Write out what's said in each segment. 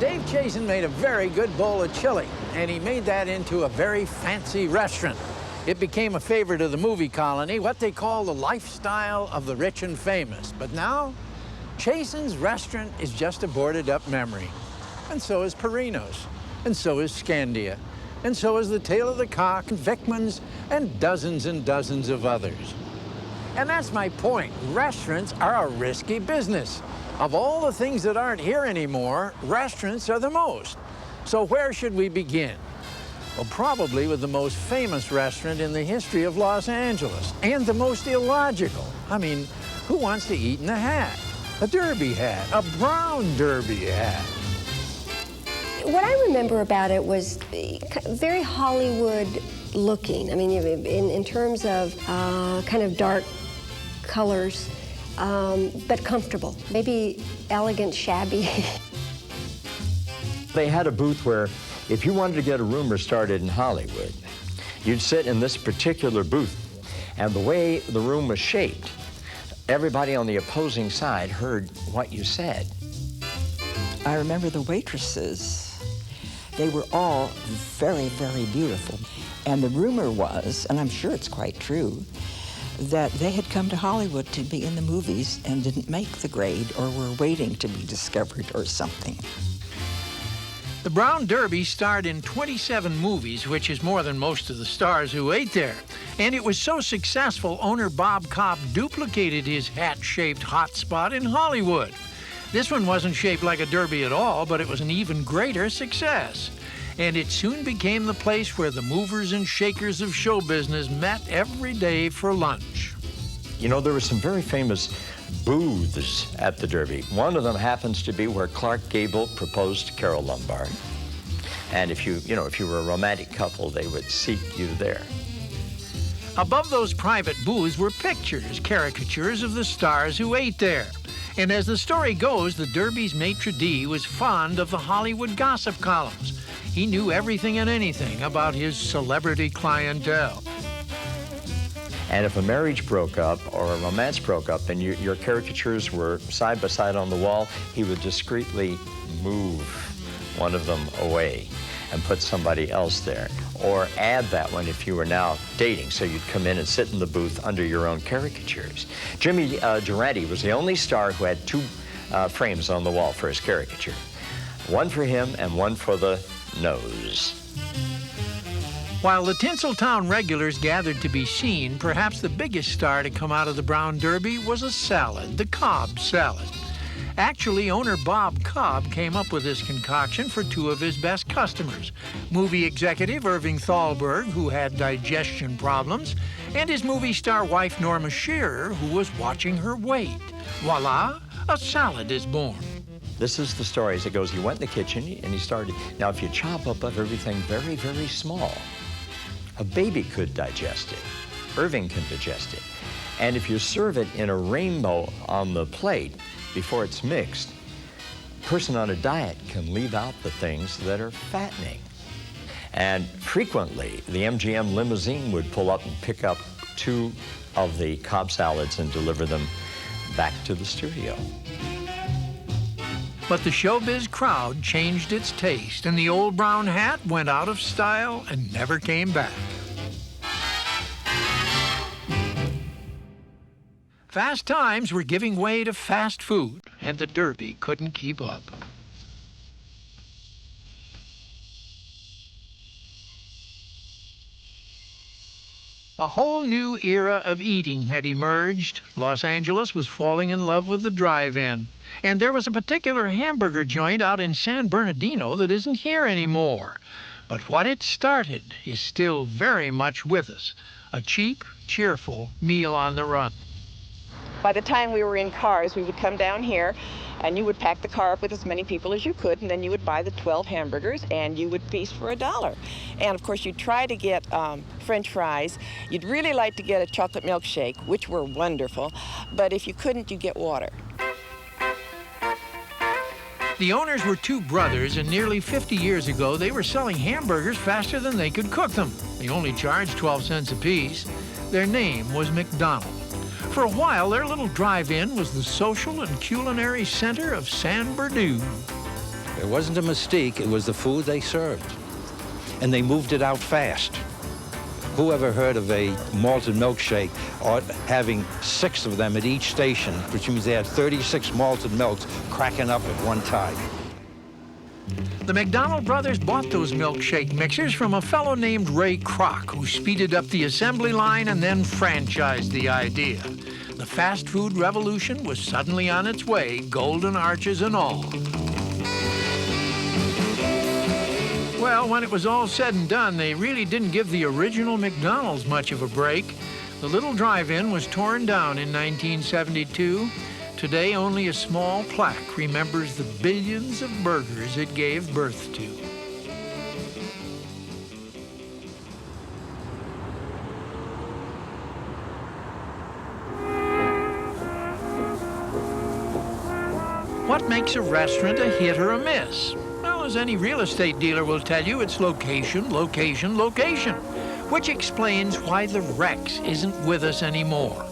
Dave Chasen made a very good bowl of chili, and he made that into a very fancy restaurant. It became a favorite of the movie colony, what they call the lifestyle of the rich and famous. But now, Chasen's restaurant is just a boarded-up memory. And so is Perino's, and so is Scandia, and so is the Tail of the Cock, and Vickman's, and dozens of others. And that's my point. Restaurants are a risky business. Of all the things that aren't here anymore, restaurants are the most. So where should we begin? Well, probably with the most famous restaurant in the history of Los Angeles, and the most illogical. I mean, who wants to eat in a hat? A derby hat, a brown derby hat. What I remember about it was very Hollywood looking. I mean, in terms of kind of dark colors, but comfortable. Maybe elegant, shabby. They had a booth where if you wanted to get a rumor started in Hollywood, you'd sit in this particular booth, and the way the room was shaped, everybody on the opposing side heard what you said. I remember the waitresses. They were all very, very beautiful. And the rumor was, and I'm sure it's quite true, that they had come to Hollywood to be in the movies and didn't make the grade or were waiting to be discovered or something. The Brown Derby starred in 27 movies, which is more than most of the stars who ate there. And it was so successful, owner Bob Cobb duplicated his hat-shaped hotspot in Hollywood. This one wasn't shaped like a derby at all, but it was an even greater success. And it soon became the place where the movers and shakers of show business met every day for lunch. You know, there were some very famous booths at the Derby. One of them happens to be where Clark Gable proposed to Carole Lombard. And if you were a romantic couple, they would seat you there. Above those private booths were pictures, caricatures of the stars who ate there. And as the story goes, the Derby's maitre d' was fond of the Hollywood gossip columns. He knew everything and anything about his celebrity clientele. And if a marriage broke up or a romance broke up and your caricatures were side by side on the wall, he would discreetly move one of them away and put somebody else there. Or add that one if you were now dating, so you'd come in and sit in the booth under your own caricatures. Jimmy Durante was the only star who had two frames on the wall for his caricature. One for him and one for the nose. While the Tinseltown regulars gathered to be seen, perhaps the biggest star to come out of the Brown Derby was a salad, the Cobb salad. Actually, owner Bob Cobb came up with this concoction for two of his best customers, movie executive Irving Thalberg, who had digestion problems, and his movie star wife Norma Shearer, who was watching her weight. Voila, a salad is born. This is the story as it goes. He went in the kitchen and he started. Now, if you chop up everything very, very small, a baby could digest it. Irving can digest it. And if you serve it in a rainbow on the plate before it's mixed, a person on a diet can leave out the things that are fattening. And frequently, the MGM limousine would pull up and pick up two of the Cobb salads and deliver them back to the studio. But the showbiz crowd changed its taste, and the old brown hat went out of style and never came back. Fast times were giving way to fast food, and the Derby couldn't keep up. A whole new era of eating had emerged. Los Angeles was falling in love with the drive-in. And there was a particular hamburger joint out in San Bernardino that isn't here anymore. But what it started is still very much with us. A cheap, cheerful meal on the run. By the time we were in cars, we would come down here and you would pack the car up with as many people as you could, and then you would buy the 12 hamburgers and you would feast for $1. And of course, you'd try to get French fries. You'd really like to get a chocolate milkshake, which were wonderful, but if you couldn't, you'd get water. The owners were two brothers, and nearly 50 years ago, they were selling hamburgers faster than they could cook them. They only charged 12 cents apiece. Their name was McDonald. For a while, their little drive-in was the social and culinary center of San Bernardino. It wasn't a mystique, it was the food they served. And they moved it out fast. Who ever heard of a malted milkshake or having 6 of them at each station, which means they had 36 malted milks cracking up at one time? The McDonald brothers bought those milkshake mixers from a fellow named Ray Kroc, who speeded up the assembly line and then franchised the idea. The fast food revolution was suddenly on its way, golden arches and all. Well, when it was all said and done, they really didn't give the original McDonald's much of a break. The little drive-in was torn down in 1972. Today, only a small plaque remembers the billions of burgers it gave birth to. What makes a restaurant a hit or a miss? Well, as any real estate dealer will tell you, it's location, location, location, which explains why the Rex isn't with us anymore.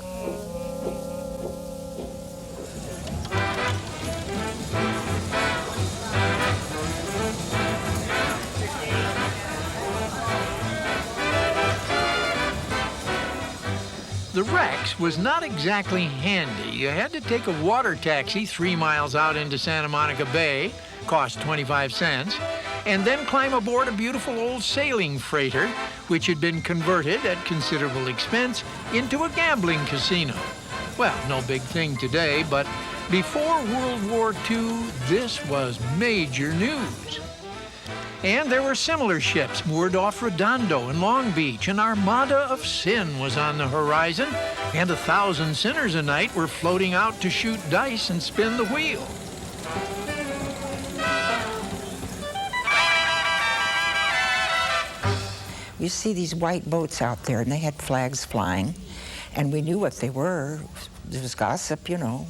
The Rex was not exactly handy. You had to take a water taxi 3 miles out into Santa Monica Bay, cost 25 cents, and then climb aboard a beautiful old sailing freighter, which had been converted at considerable expense into a gambling casino. Well, no big thing today, but before World War II, this was major news. And there were similar ships moored off Redondo and Long Beach. An armada of sin was on the horizon, and 1,000 sinners a night were floating out to shoot dice and spin the wheel. You see these white boats out there, and they had flags flying, and we knew what they were. There was gossip, you know.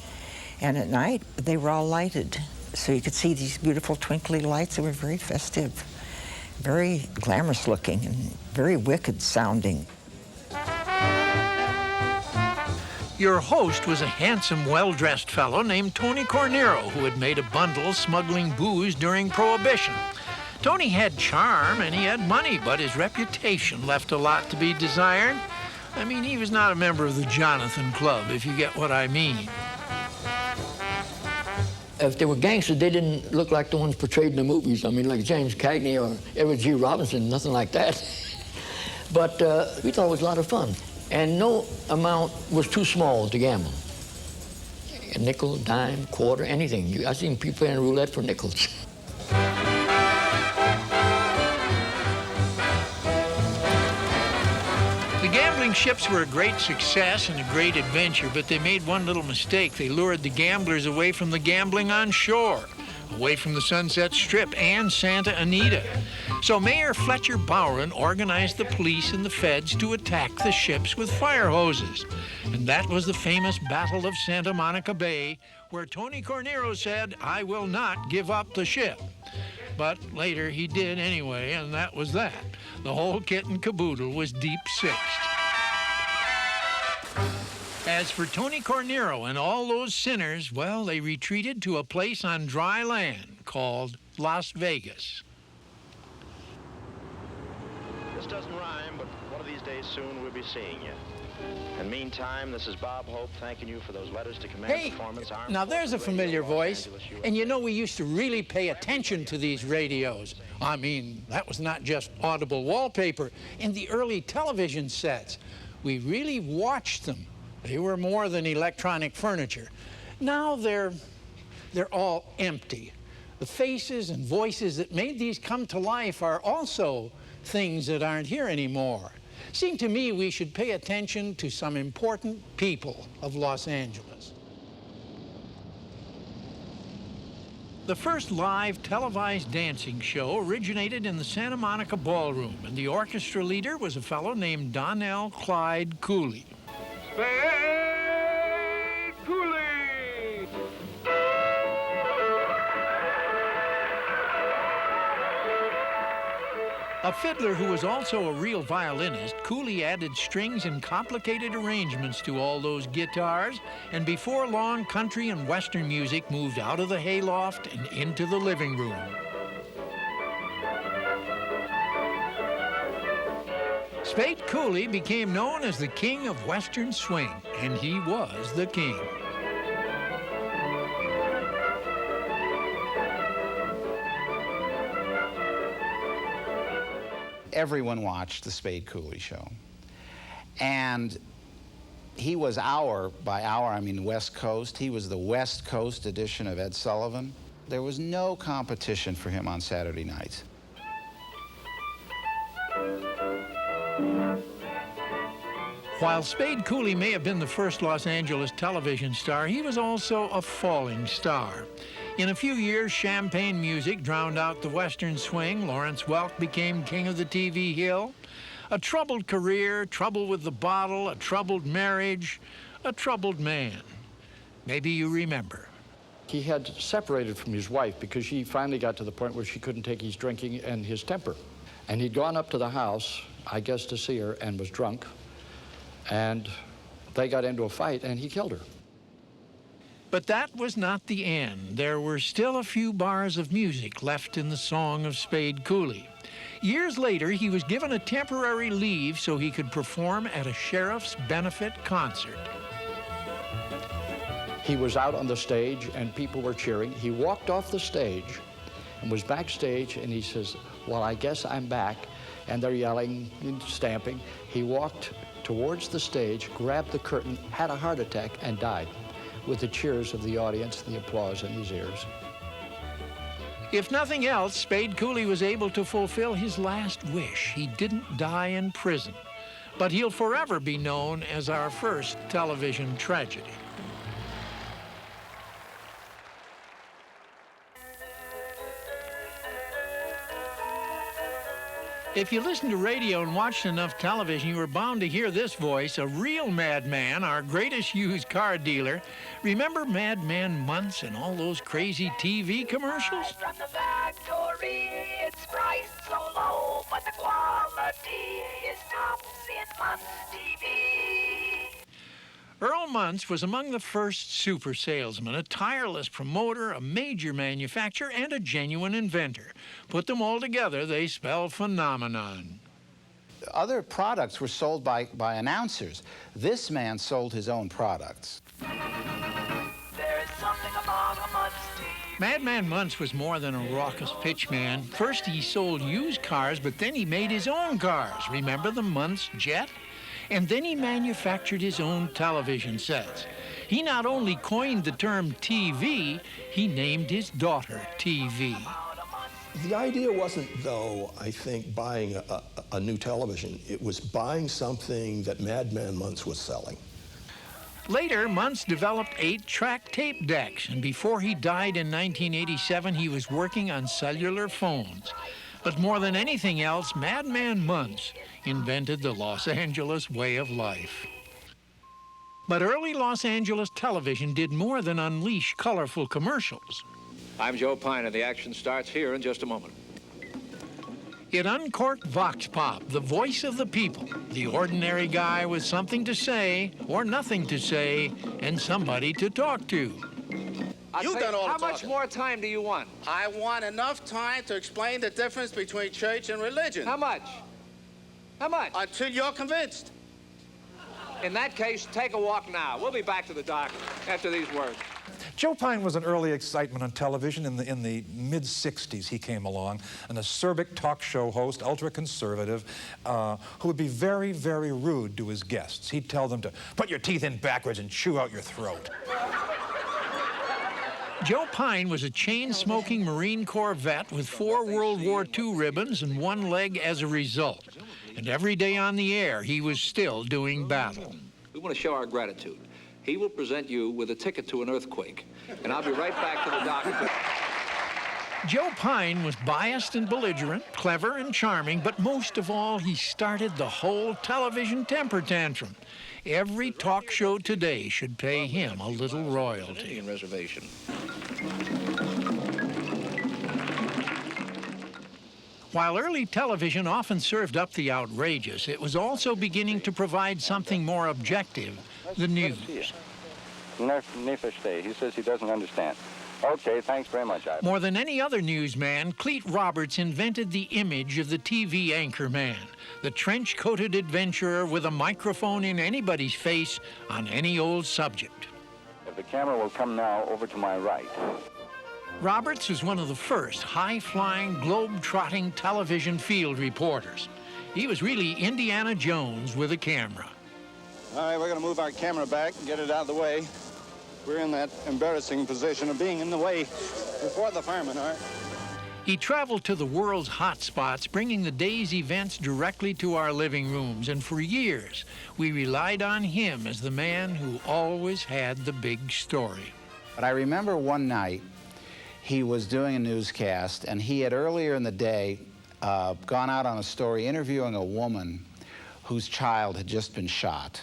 And at night, they were all lighted. So you could see these beautiful twinkly lights. They were very festive, very glamorous looking, and very wicked sounding. Your host was a handsome, well-dressed fellow named Tony Cornero, who had made a bundle smuggling booze during Prohibition. Tony had charm and he had money, but his reputation left a lot to be desired. I mean, he was not a member of the Jonathan Club, if you get what I mean. If they were gangsters, they didn't look like the ones portrayed in the movies. I mean, like James Cagney or Edward G. Robinson, nothing like that. But we thought it was a lot of fun. And no amount was too small to gamble. A nickel, dime, quarter, anything. I've seen people playing roulette for nickels. The gambling ships were a great success and a great adventure, but they made one little mistake. They lured the gamblers away from the gambling on shore, away from the Sunset Strip and Santa Anita. So Mayor Fletcher Bowron organized the police and the feds to attack the ships with fire hoses. And that was the famous Battle of Santa Monica Bay, where Tony Cornero said, "I will not give up the ship." But later he did anyway, and that was that. The whole kit and caboodle was deep sixed. As for Tony Cornero and all those sinners, well, they retreated to a place on dry land called Las Vegas. This doesn't rhyme, but one of these days soon we'll be seeing you. And meantime, this is Bob Hope thanking you for those letters to command Hey, performance. now there's a familiar voice. And you know, we used to really pay attention to these radios. I mean, that was not just audible wallpaper. In the early television sets, we really watched them. They were more than electronic furniture. Now they're all empty. The faces and voices that made these come to life are also things that aren't here anymore. Seemed to me we should pay attention to some important people of Los Angeles. The first live televised dancing show originated in the Santa Monica Ballroom, and the orchestra leader was a fellow named Donnell Clyde Cooley. Spade Cooley! A fiddler who was also a real violinist, Cooley added strings and complicated arrangements to all those guitars, and before long, country and western music moved out of the hayloft and into the living room. Spade Cooley became known as the king of western swing, and he was the king. Everyone watched the Spade Cooley show. And he was by hour, I mean West Coast. He was the West Coast edition of Ed Sullivan. There was no competition for him on Saturday nights. While Spade Cooley may have been the first Los Angeles television star, he was also a falling star. In a few years, champagne music drowned out the western swing. Lawrence Welk became king of the TV hill. A troubled career, trouble with the bottle, a troubled marriage, a troubled man. Maybe you remember. He had separated from his wife because she finally got to the point where she couldn't take his drinking and his temper. And he'd gone up to the house, I guess to see her, and was drunk. And they got into a fight, and he killed her. But that was not the end. There were still a few bars of music left in the song of Spade Cooley. Years later, he was given a temporary leave so he could perform at a sheriff's benefit concert. He was out on the stage, and people were cheering. He walked off the stage and was backstage, and he says, "Well, I guess I'm back." And they're yelling and stamping. He walked towards the stage, grabbed the curtain, had a heart attack, and died, with the cheers of the audience, the applause in his ears. If nothing else, Spade Cooley was able to fulfill his last wish. He didn't die in prison, but he'll forever be known as our first television tragedy. If you listened to radio and watched enough television, you were bound to hear this voice, a real madman, our greatest used car dealer. Remember Madmn Muntz and all those crazy TV commercials? From the factory, it's priced so low, but the quality is tops in Muntz TV. Earl Muntz was among the first super salesmen, a tireless promoter, a major manufacturer, and a genuine inventor. Put them all together, they spell phenomenon. Other products were sold by announcers. This man sold his own products. There's something about a Muntz TV. Madmn Muntz was more than a raucous pitchman. First he sold used cars, but then he made his own cars. Remember the Muntz Jet? And then he manufactured his own television sets. He not only coined the term TV, he named his daughter TV. The idea wasn't, though, I think, buying a new television. It was buying something that Madmn Muntz was selling. Later, Muntz developed 8-track tape decks, and before he died in 1987, he was working on cellular phones. But more than anything else, Madmn Muntz invented the Los Angeles way of life. But early Los Angeles television did more than unleash colorful commercials. I'm Joe Pyne, and the action starts here in just a moment. It uncorked Vox Pop, the voice of the people, the ordinary guy with something to say or nothing to say and somebody to talk to. You've done all the talking. How much more time do you want? I want enough time to explain the difference between church and religion. How much? How much? Until you're convinced. In that case, take a walk now. We'll be back to the dock after these words. Joe Pyne was an early excitement on television. In the mid-'60s, he came along, an acerbic talk show host, ultra-conservative, who would be very, very rude to his guests. He'd tell them to put your teeth in backwards and chew out your throat. Joe Pyne was a chain-smoking Marine Corps vet with 4 World War II ribbons and 1 leg as a result. And every day on the air, he was still doing battle. We want to show our gratitude. He will present you with a ticket to an earthquake, and I'll be right back to the dock. Joe Pyne was biased and belligerent, clever and charming, but most of all, he started the whole television temper tantrum. Every talk show today should pay him a little royalty. Indian reservation. While early television often served up the outrageous, it was also beginning to provide something more objective, the news. He says he doesn't understand. Okay, thanks very much, Ivan. More than any other newsman, Clete Roberts invented the image of the TV anchorman, the trench-coated adventurer with a microphone in anybody's face on any old subject. If the camera will come now over to my right. Roberts was one of the first high-flying, globe-trotting television field reporters. He was really Indiana Jones with a camera. All right, we're going to move our camera back and get it out of the way. We're in that embarrassing position of being in the way before the firemen are. He traveled to the world's hot spots, bringing the day's events directly to our living rooms, and for years, we relied on him as the man who always had the big story. But I remember one night, he was doing a newscast, and he had earlier in the day gone out on a story interviewing a woman whose child had just been shot.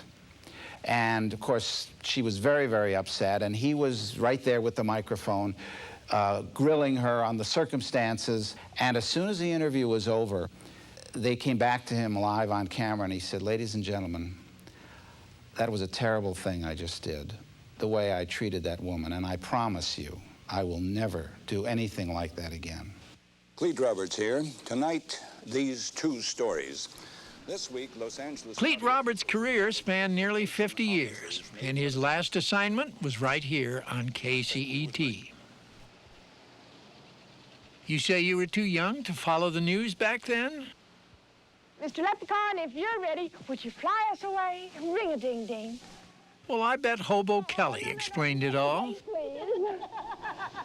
And of course, she was very, very upset, and he was right there with the microphone, grilling her on the circumstances. And as soon as the interview was over, they came back to him live on camera, and he said, "Ladies and gentlemen, that was a terrible thing I just did, the way I treated that woman, and I promise you, I will never do anything like that again." Clete Roberts here. Tonight, these two stories. This week, Los Angeles... Clete Roberts' career spanned nearly 50 years, and his last assignment was right here on KCET. You say you were too young to follow the news back then? Mr. Leprechaun, if you're ready, would you fly us away? Ring-a-ding-ding. Well, I bet Hobo Kelly explained it all.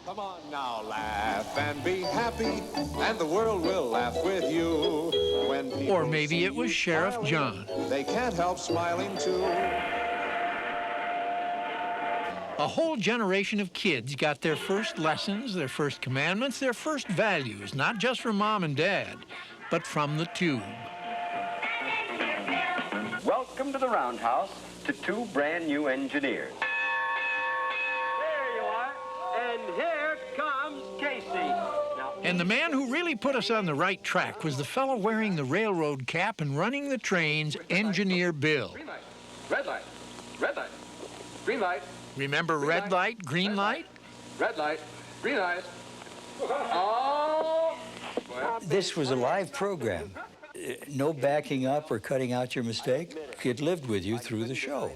Come on now, laugh and be happy, and the world will laugh with you. When or maybe it was Sheriff John. They can't help smiling too. A whole generation of kids got their first lessons, their first commandments, their first values, not just from Mom and Dad, but from the tube. Welcome to the Roundhouse to two brand new engineers. And here comes Casey. Now, and the man who really put us on the right track was the fellow wearing the railroad cap and running the trains, Engineer Bill. Green light, red light, red light, green light. Remember red light, green light? Red light, green light. Oh! This was a live program. No backing up or cutting out your mistake. It lived with you through the show.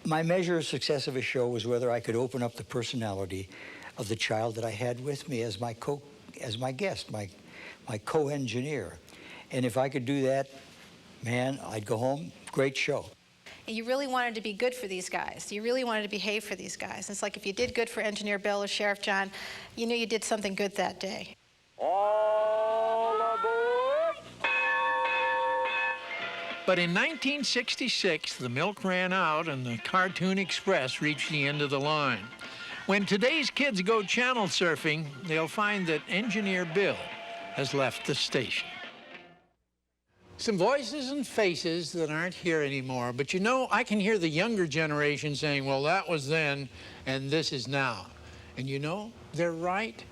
My measure of success of a show was whether I could open up the personality of the child that I had with me as my guest, my co-engineer. And if I could do that, man, I'd go home, great show. You really wanted to be good for these guys. You really wanted to behave for these guys. It's like if you did good for Engineer Bill or Sheriff John, you knew you did something good that day. all aboard! But in 1966, the milk ran out and the Cartoon Express reached the end of the line. When today's kids go channel surfing, they'll find that Engineer Bill has left the station. Some voices and faces that aren't here anymore, but you know, I can hear the younger generation saying, well, that was then and this is now. And you know, they're right.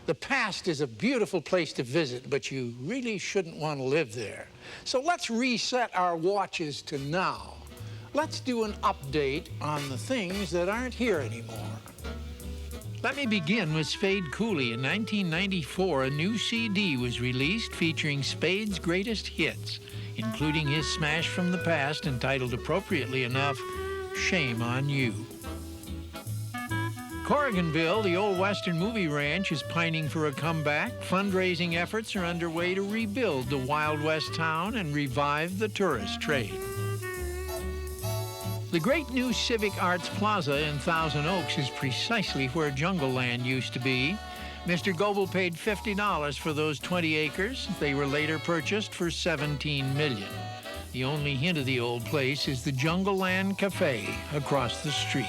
The past is a beautiful place to visit, but you really shouldn't want to live there. So let's reset our watches to now. Let's do an update on the things that aren't here anymore. Let me begin with Spade Cooley. In 1994, a new CD was released featuring Spade's greatest hits, including his smash from the past entitled, appropriately enough, Shame on You. Corriganville, the old Western movie ranch, is pining for a comeback. Fundraising efforts are underway to rebuild the Wild West town and revive the tourist trade. The great new Civic Arts Plaza in Thousand Oaks is precisely where Jungle Land used to be. Mr. Goebel paid $50 for those 20 acres. They were later purchased for $17 million. The only hint of the old place is the Jungle Land Cafe across the street.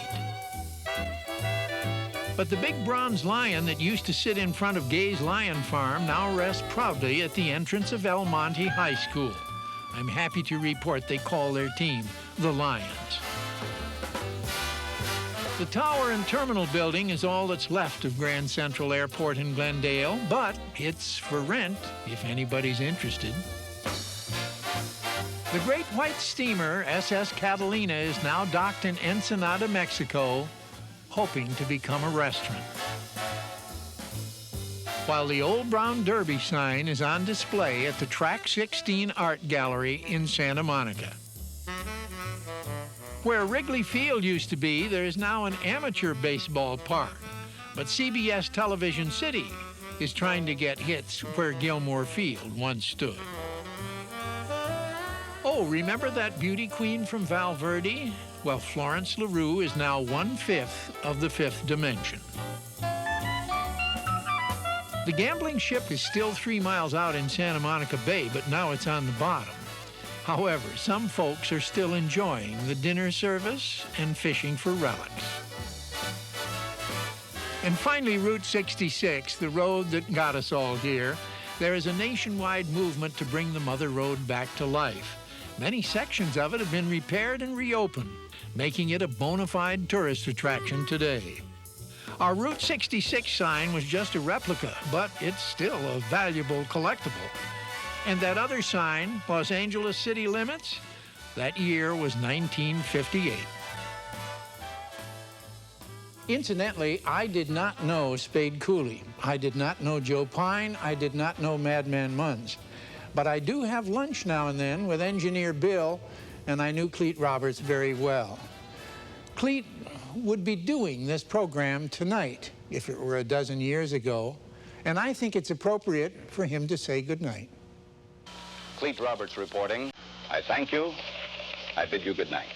But the big bronze lion that used to sit in front of Gay's Lion Farm now rests proudly at the entrance of El Monte High School. I'm happy to report they call their team the Lions. The tower and terminal building is all that's left of Grand Central Airport in Glendale, but it's for rent if anybody's interested. The great white steamer SS Catalina is now docked in Ensenada, Mexico, hoping to become a restaurant. While the old brown derby sign is on display at the Track 16 Art Gallery in Santa Monica. Where Wrigley Field used to be, there is now an amateur baseball park, but CBS Television City is trying to get hits where Gilmore Field once stood. Oh, remember that beauty queen from Val Verde? Well, Florence LaRue is now 1/5 of the fifth dimension. The gambling ship is still 3 miles out in Santa Monica Bay, but now it's on the bottom. However, some folks are still enjoying the dinner service and fishing for relics. And finally, Route 66, the road that got us all here. There is a nationwide movement to bring the Mother Road back to life. Many sections of it have been repaired and reopened, making it a bona fide tourist attraction today. Our Route 66 sign was just a replica, but it's still a valuable collectible. And that other sign, Los Angeles City Limits, that year was 1958. Incidentally, I did not know Spade Cooley. I did not know Joe Pyne. I did not know Madmn Muntz. But I do have lunch now and then with engineer Bill, and I knew Clete Roberts very well. Clete would be doing this program tonight if it were a dozen years ago, and I think it's appropriate for him to say goodnight. Clete Roberts reporting. I thank you. I bid you good night.